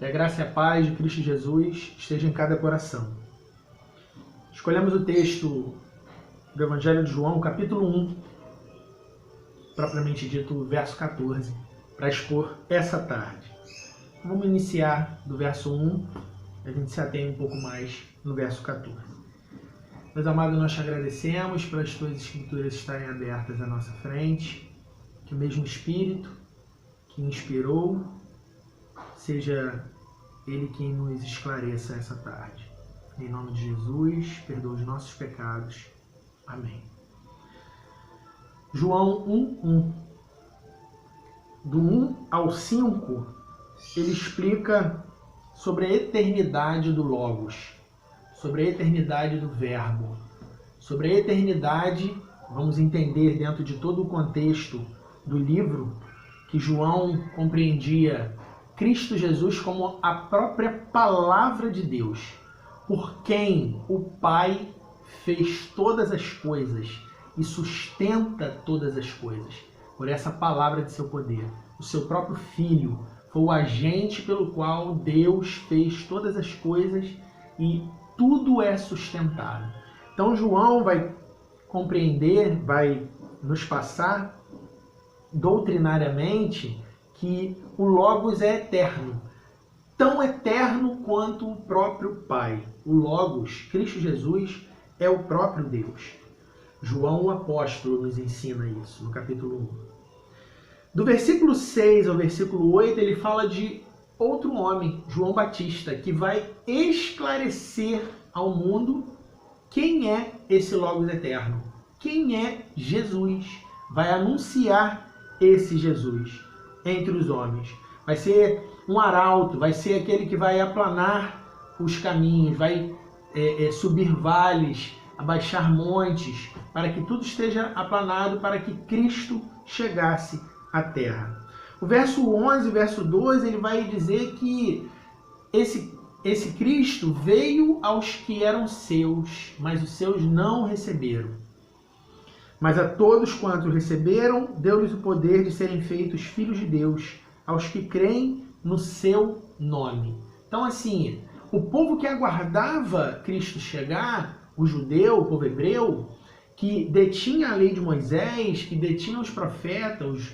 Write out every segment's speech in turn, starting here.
Que a graça e a paz de Cristo Jesus esteja em cada coração. Escolhemos o texto do Evangelho de João, capítulo 1, propriamente dito, verso 14, para expor essa tarde. Vamos iniciar do verso 1, a gente se atém um pouco mais no verso 14. Meus amados, nós te agradecemos pelas tuas escrituras estarem abertas à nossa frente, que o mesmo Espírito que inspirou seja Ele quem nos esclareça essa tarde. Em nome de Jesus, perdoa os nossos pecados. Amém. João 1:1. Do 1 ao 5, ele explica sobre a eternidade do Logos, sobre a eternidade do Verbo, sobre a eternidade, vamos entender dentro de todo o contexto do livro, que João compreendia Cristo Jesus como a própria palavra de Deus, por quem o Pai fez todas as coisas e sustenta todas as coisas, por essa palavra de seu poder. O seu próprio Filho foi o agente pelo qual Deus fez todas as coisas e tudo é sustentado. Então João vai compreender, vai nos passar doutrinariamente que o Logos é eterno, tão eterno quanto o próprio Pai. O Logos, Cristo Jesus, é o próprio Deus. João, o apóstolo, nos ensina isso no capítulo 1. Do versículo 6 ao versículo 8, ele fala de outro homem, João Batista, que vai esclarecer ao mundo quem é esse Logos eterno, quem é Jesus. Vai anunciar esse Jesus entre os homens. Vai ser um arauto, vai ser aquele que vai aplanar os caminhos, vai subir vales, abaixar montes, para que tudo esteja aplanado, para que Cristo chegasse à terra. O verso 11 e o verso 12, ele vai dizer que esse Cristo veio aos que eram seus, mas os seus não receberam. Mas a todos quantos receberam, deu-lhes o poder de serem feitos filhos de Deus, aos que creem no seu nome. Então, assim, o povo que aguardava Cristo chegar, o judeu, o povo hebreu, que detinha a lei de Moisés, que detinha os profetas,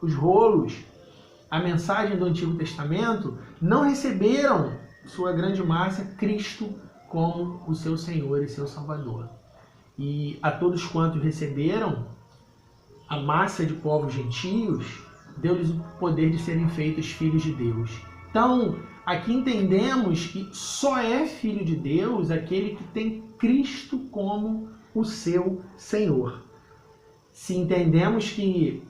os rolos, a mensagem do Antigo Testamento, não receberam, sua grande massa, Cristo como o seu Senhor e seu Salvador. E a todos quantos receberam, a massa de povos gentios, deu-lhes o poder de serem feitos filhos de Deus. Então, aqui entendemos que só é filho de Deus aquele que tem Cristo como o seu Senhor. Se entendemos que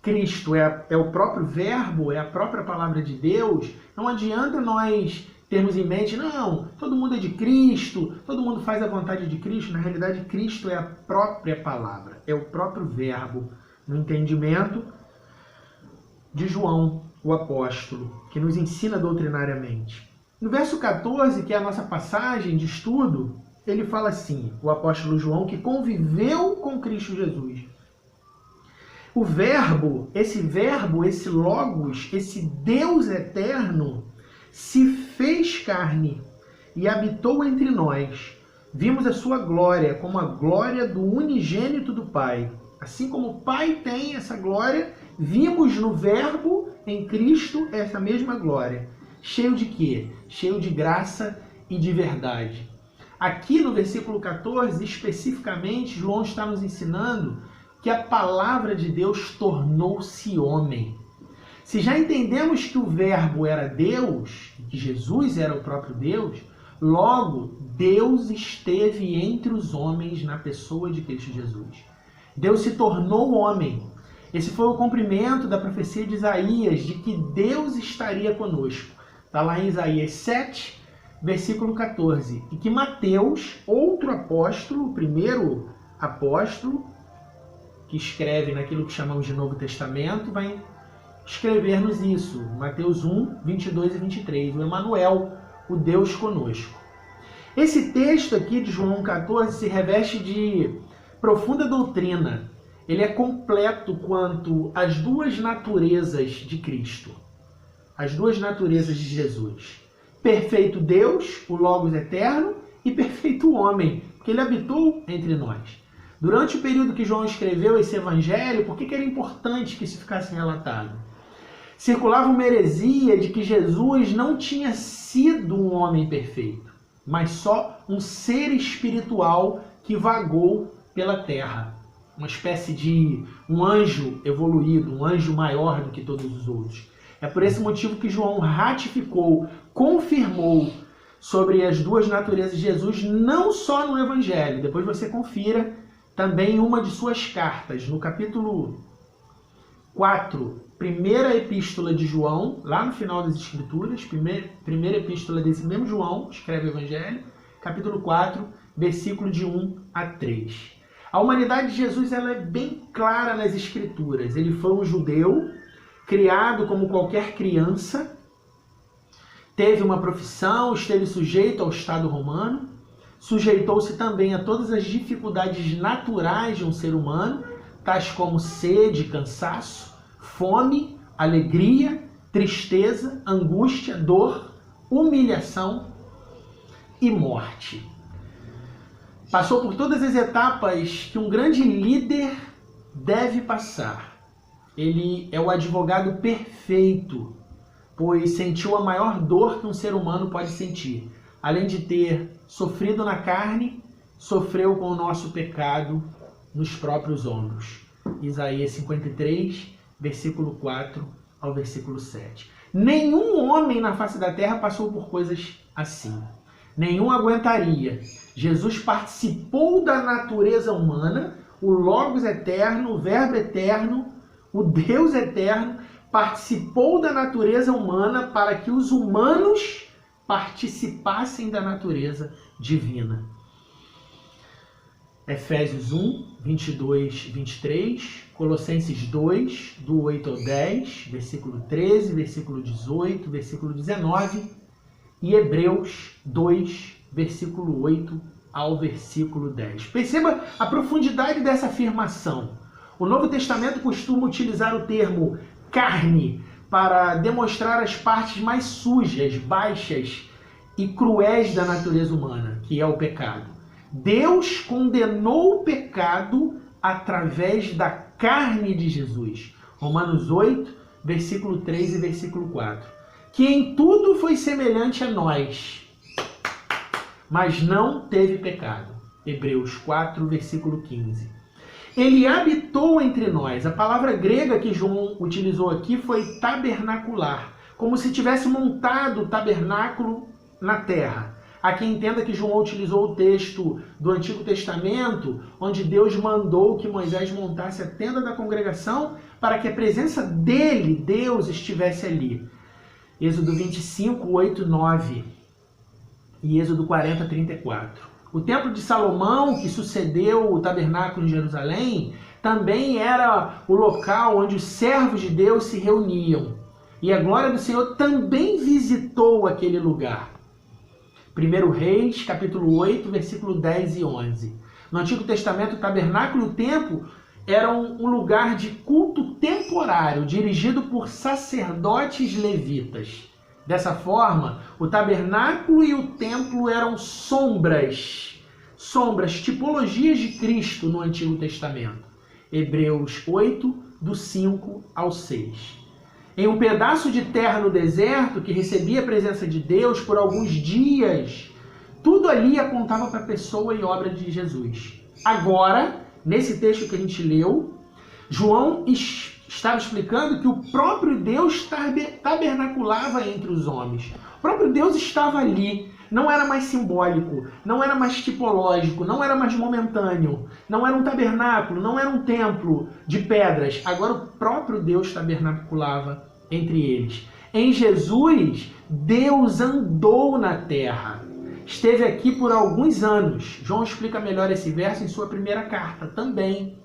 Cristo é o próprio Verbo, é a própria palavra de Deus, não adianta nós termos em mente, não, todo mundo é de Cristo, todo mundo faz a vontade de Cristo. Na realidade, Cristo é a própria palavra, é o próprio Verbo, no entendimento de João, o apóstolo, que nos ensina doutrinariamente. No verso 14, que é a nossa passagem de estudo, ele fala assim, o apóstolo João, que conviveu com Cristo Jesus. O Verbo, esse Logos, esse Deus eterno, se fez carne e habitou entre nós. Vimos a sua glória como a glória do unigênito do Pai. Assim como o Pai tem essa glória, vimos no Verbo, em Cristo, essa mesma glória. Cheio de quê? Cheio de graça e de verdade. Aqui no versículo 14, especificamente, João está nos ensinando que a palavra de Deus tornou-se homem. Se já entendemos que o Verbo era Deus, que Jesus era o próprio Deus, logo Deus esteve entre os homens na pessoa de Cristo Jesus. Deus se tornou homem. Esse foi o cumprimento da profecia de Isaías, de que Deus estaria conosco. Está lá em Isaías 7, versículo 14. E que Mateus, outro apóstolo, o primeiro apóstolo, que escreve naquilo que chamamos de Novo Testamento, vai escrever-nos isso. Mateus 1, 22 e 23. O Emanuel, o Deus conosco. Esse texto aqui de João 14 se reveste de profunda doutrina. Ele é completo quanto às duas naturezas de Cristo. as duas naturezas de Jesus. Perfeito Deus, o Logos eterno, e perfeito homem, porque ele habitou entre nós. Durante o período que João escreveu esse evangelho, por que era importante que isso ficasse relatado? Circulava uma heresia de que Jesus não tinha sido um homem perfeito, mas só um ser espiritual que vagou pela terra. Uma espécie de um anjo evoluído, um anjo maior do que todos os outros. É por esse motivo que João ratificou, confirmou sobre as duas naturezas de Jesus, não só no Evangelho. Depois você confira também em uma de suas cartas, no capítulo 4, primeira epístola de João, lá no final das Escrituras, primeira epístola desse mesmo João, escreve o Evangelho, capítulo 4, versículo de 1 a 3. A humanidade de Jesus ela é bem clara nas Escrituras. Ele foi um judeu, criado como qualquer criança, teve uma profissão, esteve sujeito ao Estado romano, sujeitou-se também a todas as dificuldades naturais de um ser humano, tais como sede, cansaço, fome, alegria, tristeza, angústia, dor, humilhação e morte. Passou por todas as etapas que um grande líder deve passar. Ele é o advogado perfeito, pois sentiu a maior dor que um ser humano pode sentir. Além de ter sofrido na carne, sofreu com o nosso pecado nos próprios ombros. Isaías 53, versículo 4 ao versículo 7. Nenhum homem na face da terra passou por coisas assim. Nenhum aguentaria. Jesus participou da natureza humana, o Logos eterno, o Verbo eterno, o Deus eterno, participou da natureza humana para que os humanos participassem da natureza divina. Efésios 1, 22, 23, Colossenses 2, do 8 ao 10, versículo 13, versículo 18, versículo 19 e Hebreus 2, versículo 8 ao versículo 10. Perceba a profundidade dessa afirmação. O Novo Testamento costuma utilizar o termo carne para demonstrar as partes mais sujas, baixas e cruéis da natureza humana, que é o pecado. Deus condenou o pecado através da carne de Jesus. Romanos 8, versículo 3 e versículo 4. Que em tudo foi semelhante a nós, mas não teve pecado. Hebreus 4, versículo 15. Ele habitou entre nós. A palavra grega que João utilizou aqui foi tabernacular, como se tivesse montado o tabernáculo na terra. Há quem entenda que João utilizou o texto do Antigo Testamento, onde Deus mandou que Moisés montasse a tenda da congregação para que a presença dele, Deus, estivesse ali. Êxodo 25, 8, 9 e Êxodo 40, 34. O templo de Salomão, que sucedeu o tabernáculo em Jerusalém, também era o local onde os servos de Deus se reuniam. E a glória do Senhor também visitou aquele lugar. 1 Reis, capítulo 8, versículo 10 e 11. No Antigo Testamento, o tabernáculo e o templo eram um lugar de culto temporário, dirigido por sacerdotes levitas. Dessa forma, o tabernáculo e o templo eram sombras, tipologias de Cristo no Antigo Testamento. Hebreus 8, do 5 ao 6. Em um pedaço de terra no deserto, que recebia a presença de Deus por alguns dias, tudo ali apontava para a pessoa e obra de Jesus. Agora, nesse texto que a gente leu, João estava explicando que o próprio Deus tabernaculava entre os homens. O próprio Deus estava ali. Não era mais simbólico, não era mais tipológico, não era mais momentâneo, não era um tabernáculo, não era um templo de pedras. Agora o próprio Deus tabernaculava entre eles. Em Jesus, Deus andou na terra. Esteve aqui por alguns anos. João explica melhor esse verso em sua primeira carta também.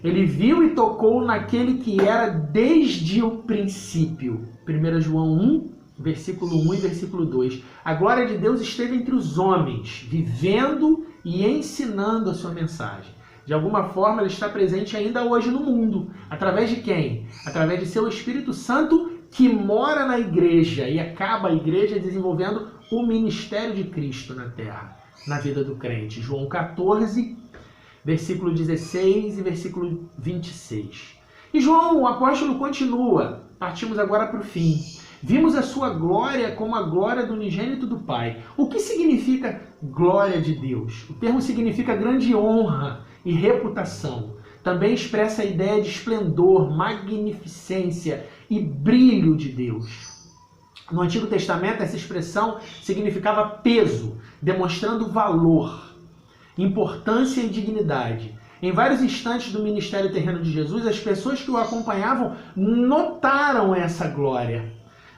Ele viu e tocou naquele que era desde o princípio. 1 João 1, versículo 1 e versículo 2. A glória de Deus esteve entre os homens, vivendo e ensinando a sua mensagem. De alguma forma, ele está presente ainda hoje no mundo. Através de quem? Através de seu Espírito Santo, que mora na igreja e acaba a igreja desenvolvendo o ministério de Cristo na terra, na vida do crente. João 14, versículo 16 e versículo 26. E João, o apóstolo, continua. Partimos agora para o fim. Vimos a sua glória como a glória do unigênito do Pai. O que significa glória de Deus? O termo significa grande honra e reputação. Também expressa a ideia de esplendor, magnificência e brilho de Deus. No Antigo Testamento, essa expressão significava peso, demonstrando valor, importância e dignidade. Em vários instantes do ministério terreno de Jesus, as pessoas que o acompanhavam notaram essa glória.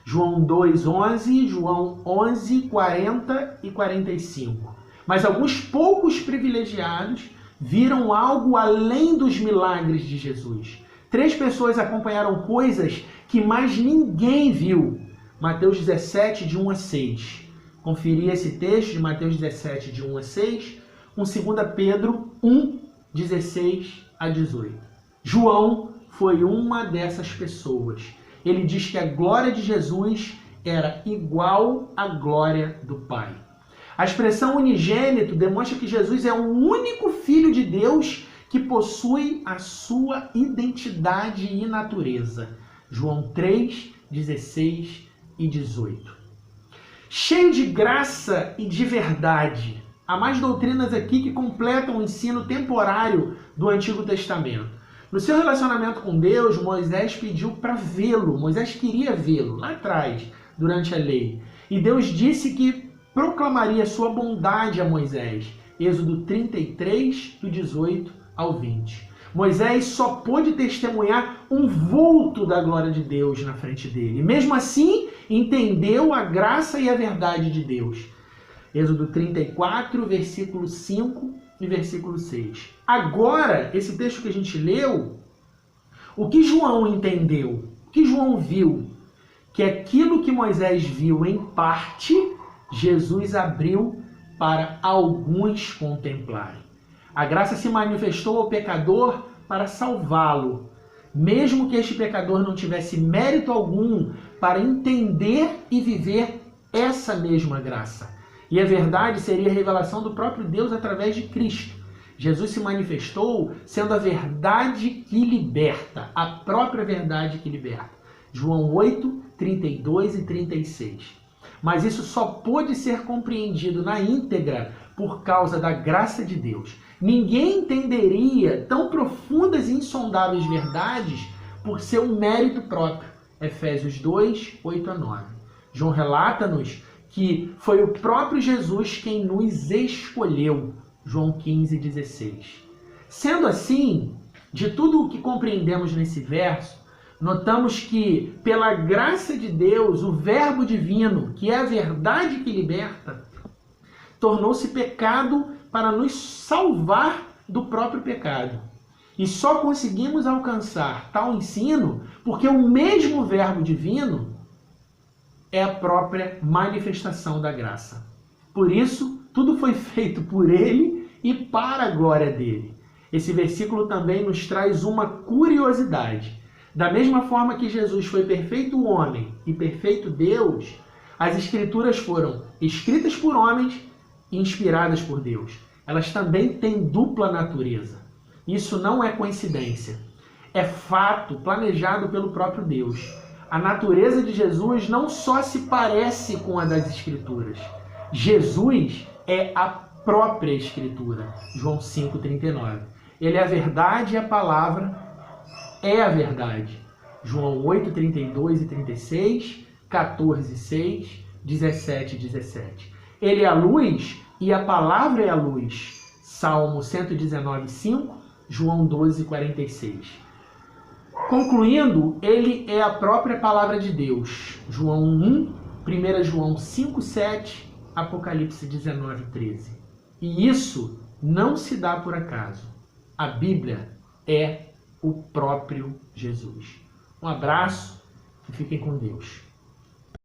João 2:11, João 11:40 e 45. Mas alguns poucos privilegiados viram algo além dos milagres de Jesus. 3 pessoas acompanharam coisas que mais ninguém viu. Mateus 17, de 1 a 6. Conferir esse texto de Mateus 17, de 1 a 6, com 2 Pedro 1, 16 a 18. João foi uma dessas pessoas. Ele diz que a glória de Jesus era igual à glória do Pai. A expressão unigênito demonstra que Jesus é o único Filho de Deus que possui a sua identidade e natureza. João 3, 16 e 18. Cheio de graça e de verdade. Há mais doutrinas aqui que completam o ensino temporário do Antigo Testamento. No seu relacionamento com Deus, Moisés pediu para vê-lo. Moisés queria vê-lo lá atrás, durante a lei. E Deus disse que proclamaria sua bondade a Moisés. Êxodo 33, do 18 ao 20. Moisés só pôde testemunhar um vulto da glória de Deus na frente dele. Mesmo assim, entendeu a graça e a verdade de Deus. Êxodo 34, versículo 5 e versículo 6. Agora, esse texto que a gente leu, o que João entendeu, o que João viu, que aquilo que Moisés viu em parte, Jesus abriu para alguns contemplarem. A graça se manifestou ao pecador para salvá-lo, mesmo que este pecador não tivesse mérito algum para entender e viver essa mesma graça. E a verdade seria a revelação do próprio Deus através de Cristo. Jesus se manifestou sendo a verdade que liberta, a própria verdade que liberta. João 8, 32 e 36. Mas isso só pôde ser compreendido na íntegra por causa da graça de Deus. Ninguém entenderia tão profundas e insondáveis verdades por seu mérito próprio. Efésios 2, 8 a 9. João relata-nos que foi o próprio Jesus quem nos escolheu. João 15, 16. Sendo assim, de tudo o que compreendemos nesse verso, notamos que, pela graça de Deus, o Verbo divino, que é a verdade que liberta, tornou-se pecado para nos salvar do próprio pecado. E só conseguimos alcançar tal ensino porque o mesmo Verbo divino é a própria manifestação da graça. Por isso, tudo foi feito por ele e para a glória dele. Esse versículo também nos traz uma curiosidade. Da mesma forma que Jesus foi perfeito homem e perfeito Deus, as Escrituras foram escritas por homens e inspiradas por Deus. Elas também têm dupla natureza. Isso não é coincidência. É fato planejado pelo próprio Deus. A natureza de Jesus não só se parece com a das Escrituras. Jesus é a própria Escritura. João 5,39. Ele é a verdade e a palavra é a verdade. João 8, 32 e 36, 14, 6, 17 e 17. Ele é a luz e a palavra é a luz. Salmo 119, 5, João 12, 46. Concluindo, ele é a própria palavra de Deus. João 1, 1 João 5, 7, Apocalipse 19, 13. E isso não se dá por acaso. A Bíblia é o próprio Jesus. Um abraço e fiquem com Deus.